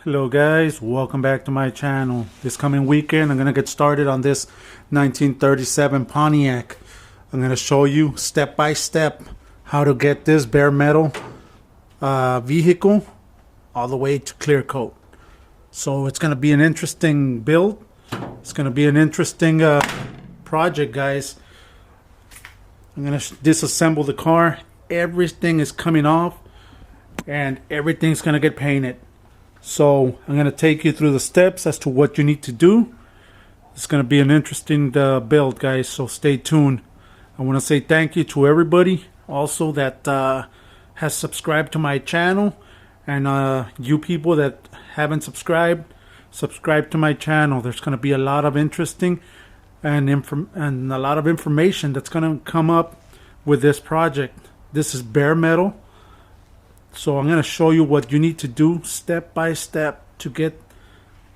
Hello guys, welcome back to my channel. This coming weekend I'm going to get started on this 1937 Pontiac. I'm going to show you step by step how to get this bare metal vehicle all the way to clear coat. So it's going to be an interesting build. It's going to be an interesting project, guys. I'm going to disassemble the car. Everything is coming off and everything's going to get painted. So I'm going to take you through the steps as to what you need to do. It's going to be an interesting build, guys, so stay tuned. I want to say thank you to everybody also that has subscribed to my channel, and you people that haven't subscribed, subscribe to my channel. There's going to be a lot of interesting and a lot of information that's going to come up with this project. This is bare metal. So I'm going to show you what you need to do step by step to get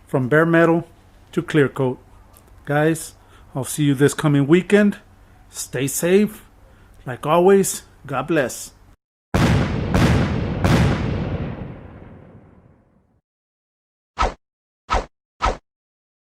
from bare metal to clear coat. Guys, I'll see you this coming weekend. Stay safe. Like always, God bless.